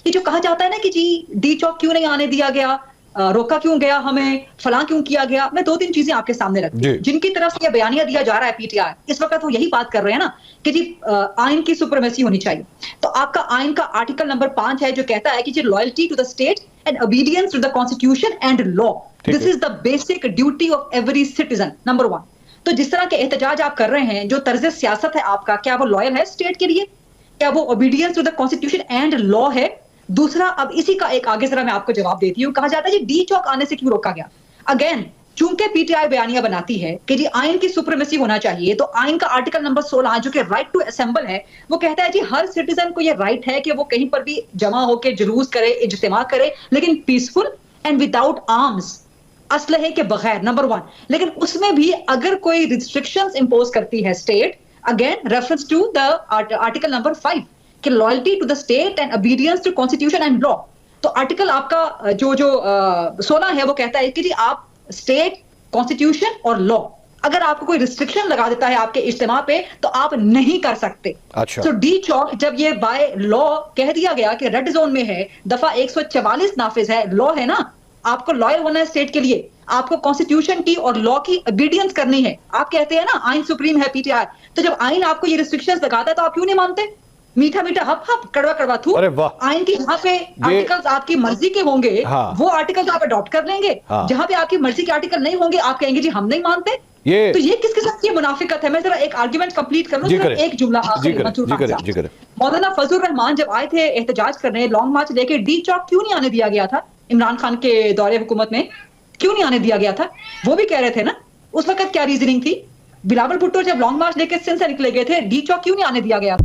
یہ جو کہا جاتا ہے نا کہ جی ڈی چوک کیوں نہیں آنے دیا گیا, روکا کیوں گیا ہمیں, فلاں کیوں کیا گیا, میں 2-3 چیزیں آپ کے سامنے رکھتی ہوں جن کی طرف سے یہ بیانیہ دیا جا رہا ہے پی ٹی آئی اس وقت. وہ یہی بات کر رہے ہیں نا کہ جی آئین کی سپریمیسی ہونی چاہیے. تو آپ کا آئین کا آرٹیکل نمبر 5 ہے جو کہتا ہے کہ جی loyalty to the state and obedience to the constitution and law, this is the basic duty of every citizen, number 1. تو جس طرح کے احتجاج آپ کر رہے ہیں, جو طرز سیاست ہے آپ کا, کیا وہ لائل ہے اسٹیٹ کے لیے؟ کیا وہ obedience to the constitution and law ہے؟ دوسرا, اب اسی کا ایک آگے ذرا میں آپ کو جواب دیتی ہوں. کہا جاتا ہے جی ڈی چوک آنے سے کیوں روکا گیا؟ اگین چونکہ پی ٹی آئی بیانیہ بناتی ہے کہ جی آئین کی سپریمیسی ہونا چاہیے, تو آئین کا آرٹیکل نمبر 16 جو کہ رائٹ ٹو اسمبل ہے, وہ کہتا ہے جی ہر سٹیزن کو یہ رائٹ ہے کہ وہ کہیں پر بھی جمع ہو کے جلوس کرے, اجتماع کرے, لیکن پیسفل اینڈ وداؤٹ آرمز, اسلحے کے بغیر, نمبر 1. لیکن اس میں بھی اگر کوئی ریسٹرکشنز امپوز کرتی ہے state, again reference to the article number 5 کہ loyalty to the state and obedience to constitution and law. تو آرٹیکل آپ کا جو 16 ہے وہ کہتا ہے کہ جی آپ اسٹیٹ, کانسٹیٹیوشن اور لا, اگر آپ کو کوئی ریسٹرکشن لگا دیتا ہے آپ کے اجتماع پہ تو آپ نہیں کر سکتے. تو ڈی چوک جب یہ بائی لا کہہ دیا گیا کہ ریڈ زون میں ہے, دفعہ 144 نافذ ہے, لا ہے نا, آپ کو لائل ہونا ہے اسٹیٹ کے لیے, آپ کو کانسٹیٹیوشن کی اور لا کی obedience کرنی ہے. آپ کہتے ہیں نا آئین سپریم ہے پی ٹی آئی, تو جب آئین آپ کو یہ ریسٹرکشنز لگاتا ہے تو آپ کیوں نہیں مانتے؟ میٹھا میٹھا ہپ ہپ کڑوا کڑوا تھو, آئین کی جہاں پہ آرٹیکلز آپ کی مرضی کے ہوں گے وہ آرٹیکلز آپ اڈاپٹ کر لیں گے, جہاں پہ آپ کی مرضی کے آرٹیکل نہیں ہوں گے آپ کہیں گے جی ہم نہیں مانتے. تو یہ کس قسم کی منافقت ہے؟ میں ذرا ایک آرگیومنٹ کمپلیٹ کر لوں, صرف ایک جملہ آخری. مولانا فضل الرحمان جب آئے تھے احتجاج کرنے, لانگ مارچ لے کے, ڈی چوک کیوں نہیں آنے دیا گیا تھا عمران خان کے دور حکومت میں؟ کیوں نہیں آنے دیا گیا تھا؟ وہ بھی کہہ رہے تھے نا اس وقت کیا ریزننگ تھی. بلاول بھٹو جب لانگ مارچ لے کے سندھ سے نکلے گئے تھے, ڈی چوک کیوں نہیں آنے دیا گیا؟